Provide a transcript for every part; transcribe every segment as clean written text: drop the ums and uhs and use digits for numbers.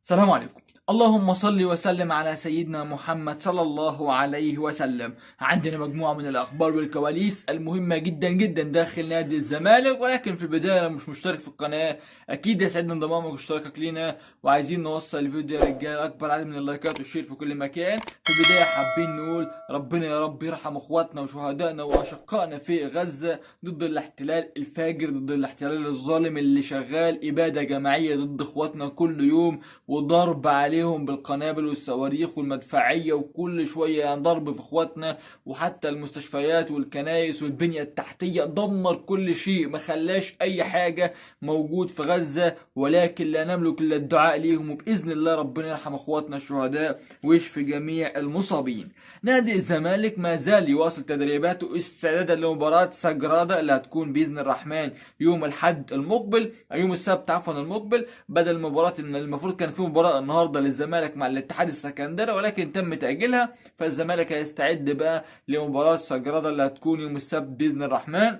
السلام عليكم. اللهم صل وسلم على سيدنا محمد صلى الله عليه وسلم. عندنا مجموعة من الأخبار والكواليس المهمة جدا جدا داخل نادي الزمالك، ولكن في البداية لو مش مشترك في القناة أكيد يسعدنا انضمامك واشتراكك لينا، وعايزين نوصل الفيديو يا رجال أكبر عدد من اللايكات والشير في كل مكان. في البداية حابين نقول ربنا يا رب يرحم اخواتنا وشهدائنا وأشقائنا في غزة ضد الاحتلال الفاجر، ضد الاحتلال الظالم اللي شغال إبادة جماعية ضد اخواتنا كل يوم، وضرب عليهم بالقنابل والصواريخ والمدفعية، وكل شوية يعني ضرب في اخواتنا. وحتى المستشفيات والكنائس والبنية التحتية دمر كل شيء، ما خلاش اي حاجة موجود في غزة، ولكن لا نملك الا الدعاء ليهم، وبإذن الله ربنا يرحم اخواتنا الشهداء ويشفي جميع المصابين. نادي الزمالك ما زال يواصل تدريباته استعدادا لمباراة سجرادة اللي هتكون بإذن الرحمن يوم الحد المقبل، يوم السبت عفوا المقبل، بدل مباراة ان المفروض كان في مباراة النهارده للزمالك مع الاتحاد السكندري ولكن تم تأجيلها. فالزمالك هيستعد بقى لمباراة سجرادة اللي هتكون يوم السبت بإذن الرحمن.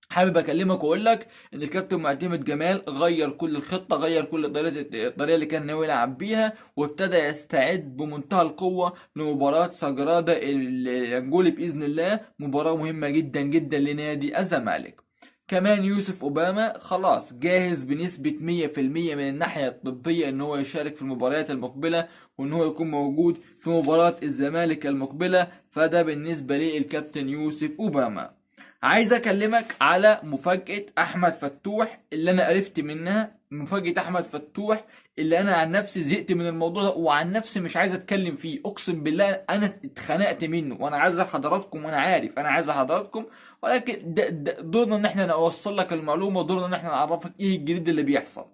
حابب اكلمك واقول لك ان الكابتن معتمد جمال غير كل الخطه، غير كل الطريقه اللي كان ناوي يلعب بيها، وابتدى يستعد بمنتهى القوه لمباراه سجراده الانجولي باذن الله، مباراه مهمه جدا جدا لنادي الزمالك. كمان يوسف اوباما خلاص جاهز بنسبة 100% من الناحية الطبية ان هو يشارك في المباريات المقبلة، وان هو يكون موجود في مباراة الزمالك المقبلة. فده بالنسبة للكابتن يوسف اوباما. عايز اكلمك على مفاجأة احمد فتوح اللي انا عرفت منها، مفاجأة احمد فتوح اللي انا عن نفسي زهقت من الموضوع ده، وعن نفسي مش عايز اتكلم فيه. اقسم بالله انا اتخنقت منه، وانا عايز حضراتكم، وانا عارف انا عايز حضراتكم، ولكن ده دورنا ان احنا نوصل لك المعلومة، ودورنا ان احنا نعرفك ايه الجديد اللي بيحصل.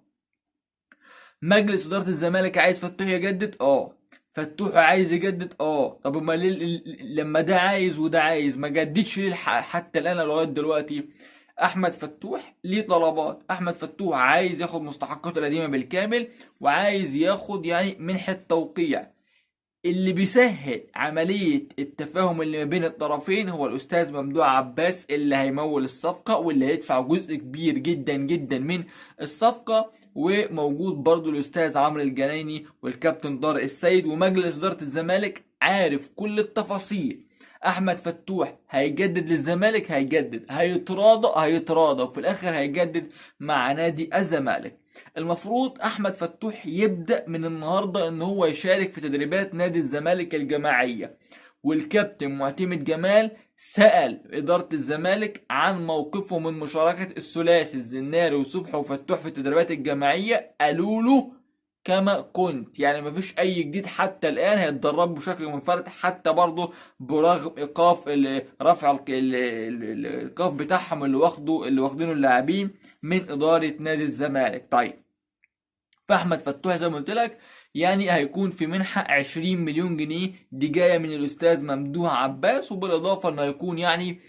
مجلس إدارة الزمالك عايز فتوح يجدد، فتوح عايز يجدد، طب امال ليه لما ده عايز وده عايز ما جددش ليه حتى الان لغايه دلوقتي؟ احمد فتوح ليه طلبات. احمد فتوح عايز ياخد مستحقاته القديمه بالكامل، وعايز ياخد يعني منحه توقيع. اللي بيسهل عملية التفاهم اللي ما بين الطرفين هو الأستاذ ممدوح عباس، اللي هيمول الصفقة واللي هيدفع جزء كبير جدا جدا من الصفقة. وموجود برضو الأستاذ عمرو الجنايني والكابتن طارق السيد، ومجلس إدارة الزمالك عارف كل التفاصيل. أحمد فتوح هيجدد للزمالك، هيجدد، هيتراضى وفي الآخر هيجدد مع نادي الزمالك. المفروض احمد فتوح يبدأ من النهاردة ان هو يشارك في تدريبات نادي الزمالك الجماعية، والكابتن معتمد جمال سأل إدارة الزمالك عن موقفه من مشاركة الثلاثي الزناري وصبحي وفتوح في التدريبات الجماعية. قالوا له كما كنت، يعني مفيش أي جديد حتى الآن، هيتدربوا بشكل منفرد، حتى برضه برغم إيقاف رفع الإيقاف بتاعهم اللي واخدينه اللاعبين من إدارة نادي الزمالك. طيب، فاحمد فتوح زي ما قلت لك يعني هيكون في منحة 20 مليون جنيه، دي جاية من الأستاذ ممدوح عباس، وبالإضافة إنه هيكون يعني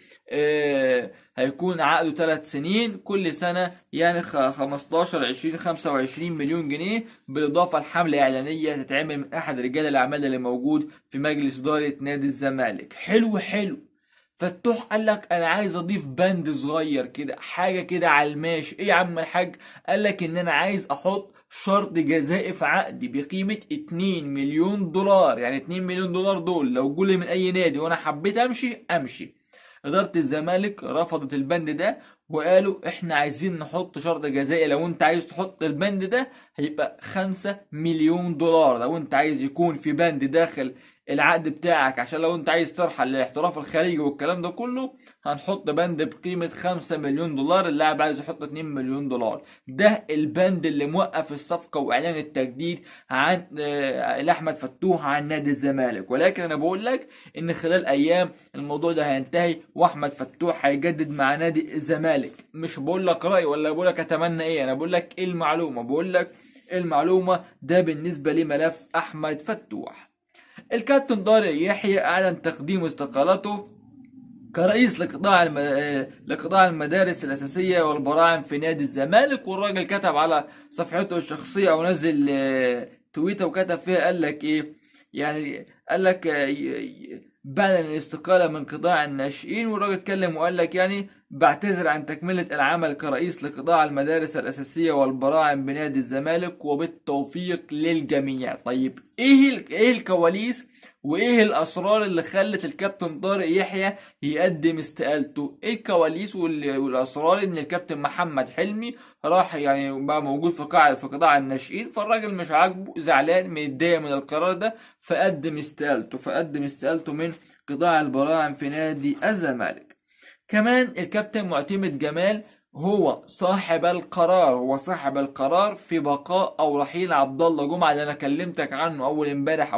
هيكون عقده 3 سنين، كل سنة يعني 15 20 25 مليون جنيه، بالإضافة لحملة إعلانية تتعمل من أحد رجال الأعمال اللي موجود في مجلس إدارة نادي الزمالك. حلو حلو. فتوح قال لك انا عايز اضيف بند صغير كده، حاجه كده على الماشي. ايه يا عم الحاج؟ قال لك ان انا عايز احط شرط جزائي في عقدي بقيمه 2 مليون دولار، يعني 2 مليون دولار دول لو جولي من اي نادي وانا حبيت امشي امشي. اداره الزمالك رفضت البند ده، وقالوا احنا عايزين نحط شرط جزائي، لو انت عايز تحط البند ده هيبقى 5 مليون دولار، لو انت عايز يكون في بند داخل العقد بتاعك عشان لو انت عايز ترحل للاحتراف الخارجي والكلام ده كله، هنحط بند بقيمة 5 مليون دولار، اللاعب عايز يحط 2 مليون دولار. ده البند اللي موقف الصفقة واعلان التجديد عن لأحمد فتوح عن نادي الزمالك. ولكن انا بقول لك ان خلال ايام الموضوع ده هينتهي، واحمد فتوح هيجدد مع نادي الزمالك. مش بقول لك رأي ولا بقول لك اتمنى ايه، انا بقول لك ايه المعلومة، بقول لك المعلومة. ده بالنسبة لملف احمد فتوح. الكابتن طارق يحيى أعلن تقديم استقالته كرئيس لقطاع المدارس الأساسية والبراعم في نادي الزمالك. والراجل كتب على صفحته الشخصية أو نزل تويتر وكتب فيها، قال لك إيه يعني؟ قال لك بعد الاستقالة من قطاع الناشئين. والراجل اتكلم وقال لك يعني بعتذر عن تكملة العمل كرئيس لقطاع المدارس الأساسية والبراعم بنادي الزمالك وبالتوفيق للجميع. طيب ايه الكواليس وايه الاسرار اللي خلت الكابتن طارق يحيى يقدم استقالته؟ ايه الكواليس والاسرار ان الكابتن محمد حلمي راح يعني بقى موجود في قطاع الناشئين، فالراجل مش عاجبه، زعلان متضايق من القرار ده، فقدم استقالته من قطاع البراعم في نادي الزمالك. كمان الكابتن معتمد جمال هو صاحب القرار في بقاء او رحيل عبد الله جمعه اللي انا كلمتك عنه اول امبارح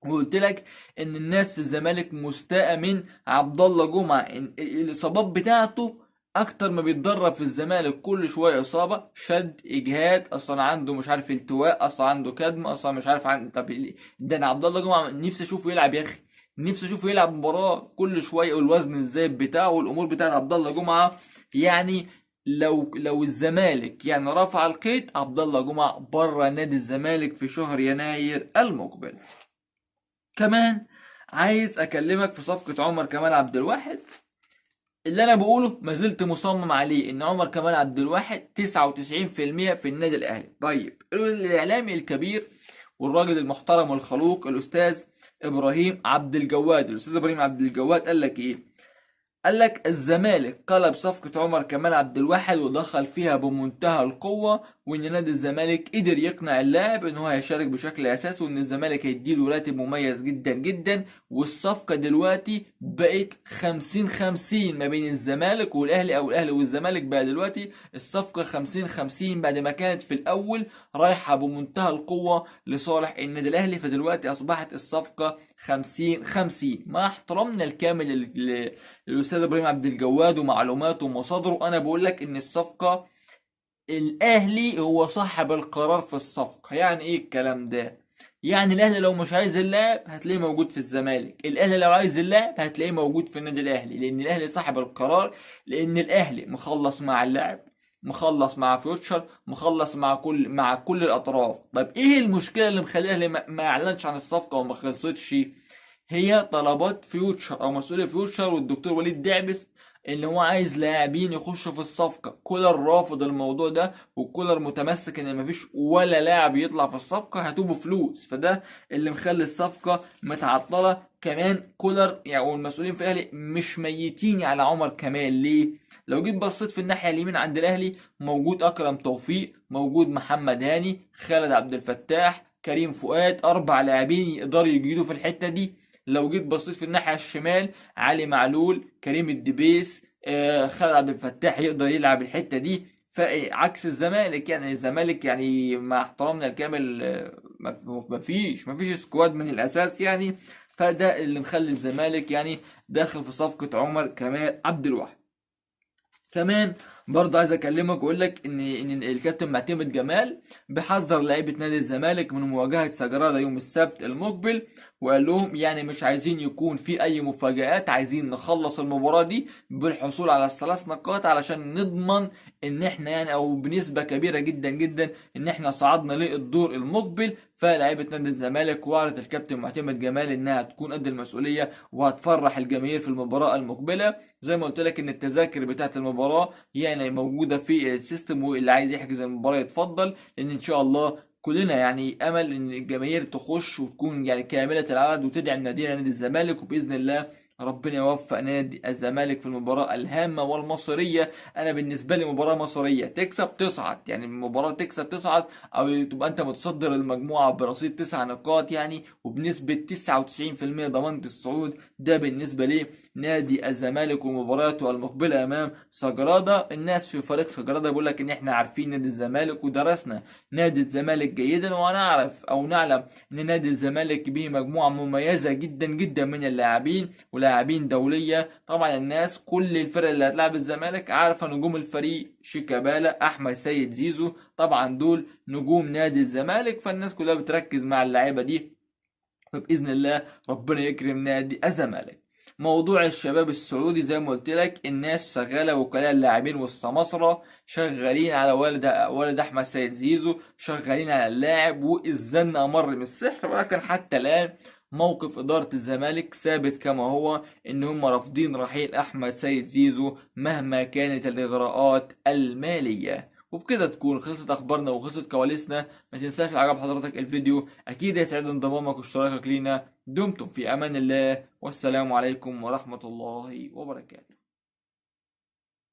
وقلت لك ان الناس في الزمالك مستاءة من عبد الله جمعه، إن الاصابات بتاعته اكتر ما بيتدرب في الزمالك كل شويه اصابه، شد، اجهاد، اصلا عنده مش عارف التواء، اصلا عنده كدم، اصلا مش عارف طب ده انا عبد الله جمعه نفسي اشوفه يلعب يا اخي، نفسي اشوفه يلعب مباراه كل شويه، والوزن الزايد بتاعه والامور بتاعت عبد الله جمعه يعني. لو الزمالك يعني رفع القيد، عبد الله جمعه بره نادي الزمالك في شهر يناير المقبل. كمان عايز اكلمك في صفقة عمر كمال عبد الواحد، اللي انا بقوله ما زلت مصمم عليه، ان عمر كمال عبد الواحد 99% في النادي الاهلي. طيب الاعلامي الكبير والراجل المحترم والخلوق الاستاذ ابراهيم عبد الجواد، الاستاذ ابراهيم عبد الجواد قال لك ايه؟ قال لك الزمالك قلب صفقة عمر كمال عبد الواحد ودخل فيها بمنتهى القوة، وان نادي الزمالك قدر يقنع اللاعب ان هو هيشارك بشكل اساسي، وان الزمالك هيديله راتب مميز جدا جدا. والصفقة دلوقتي بقت 50-50 ما بين الزمالك والاهلي، او الاهلي والزمالك. بقى دلوقتي الصفقة 50-50 بعد ما كانت في الاول رايحة بمنتهى القوة لصالح النادي الاهلي، فدلوقتي اصبحت الصفقة 50-50. مع احترامنا الكامل الاستاذ ابراهيم عبد الجواد ومعلوماته ومصادره، انا بقول لك ان الصفقه الاهلي هو صاحب القرار في الصفقه. يعني ايه الكلام ده؟ يعني الاهلي لو مش عايز اللاعب هتلاقيه موجود في الزمالك، الاهلي لو عايز اللاعب هتلاقيه موجود في النادي الاهلي، لان الاهلي صاحب القرار، لان الاهلي مخلص مع اللاعب، مخلص مع فيوتشر، مخلص مع كل الاطراف. طب ايه المشكله اللي مخليه الاهلي ما اعلنش عن الصفقه وما خلصتش؟ هي طلبات فيوتشر او مسؤول فيوتشر والدكتور وليد دعبس، اللي هو عايز لاعبين يخشوا في الصفقة. كولر رافض الموضوع ده، وكولر متمسك ان مفيش ولا لاعب يطلع في الصفقة هتوبوا فلوس، فده اللي مخلي الصفقة متعطلة. كمان كولر يعني والمسؤولين في الاهلي مش ميتين على عمر كمال. ليه؟ لو جيت بصيت في الناحية اليمين عند الاهلي موجود اكرم توفيق، موجود محمد هاني، خالد عبد الفتاح، كريم فؤاد، 4 لاعبين يقدروا يجيدوا في الحتة دي. لو جيت بصيت في الناحية الشمال علي معلول، كريم الدبيس، خالد عبد الفتاح يقدر يلعب الحتة دي. فعكس الزمالك، يعني الزمالك يعني مع احترامنا الكامل مفيش سكواد من الأساس يعني. فده اللي مخلي الزمالك يعني داخل في صفقة عمر كمال عبد الواحد. كمان برضه عايز اكلمك واقول لك ان الكابتن معتمد جمال بيحذر لعيبه نادي الزمالك من مواجهه سجراده يوم السبت المقبل، وقال لهم يعني مش عايزين يكون في اي مفاجآت، عايزين نخلص المباراه دي بالحصول على ال3 نقاط علشان نضمن ان احنا يعني او بنسبه كبيره جدا جدا ان احنا صعدنا للدور المقبل. فلاعيبه نادي الزمالك وعدت الكابتن معتمد جمال انها تكون قد المسؤوليه وهتفرح الجماهير في المباراه المقبله. زي ما قلت لك ان التذاكر بتاعت المباراه يعني موجوده في السيستم، واللي عايز يحجز المباراه يتفضل، لان ان شاء الله كلنا يعني امل ان الجماهير تخش وتكون يعني كامله العدد وتدعم نادينا نادي الزمالك، وباذن الله ربنا يوفق نادي الزمالك في المباراة الهامة والمصيرية. أنا بالنسبة لي مباراة مصيرية، تكسب تصعد، يعني المباراة تكسب تصعد أو تبقى أنت متصدر المجموعة برصيد 9 نقاط يعني، وبنسبة 99% ضمانة الصعود. ده بالنسبة لي نادي الزمالك ومباراته المقبلة أمام سجرادة. الناس في فريق سجرادة بيقول لك إن إحنا عارفين نادي الزمالك ودرسنا نادي الزمالك جيدا، ونعرف أو نعلم إن نادي الزمالك به مجموعة مميزة جدا جدا من اللاعبين ولاعبين دولية. طبعا الناس كل الفرق اللي هتلعب الزمالك عارفة نجوم الفريق، شيكابالا، أحمد سيد زيزو، طبعا دول نجوم نادي الزمالك، فالناس كلها بتركز مع اللعيبة دي، فبإذن الله ربنا يكرم نادي الزمالك. موضوع الشباب السعودي زي ما قلت لك الناس شغاله، وكلاء اللاعبين والسماسرة شغالين على والد احمد سيد زيزو، شغالين على اللاعب، والزن امر من السحر، ولكن حتى الان موقف إدارة الزمالك ثابت كما هو، إن هم رافضين رحيل أحمد سيد زيزو مهما كانت الإغراءات المالية. وبكده تكون خلصت أخبارنا وخلصت كواليسنا. ما تنساش لو عجب حضرتك الفيديو أكيد يسعد انضمامك واشتراكك لينا. دمتم في أمان الله، والسلام عليكم ورحمة الله وبركاته.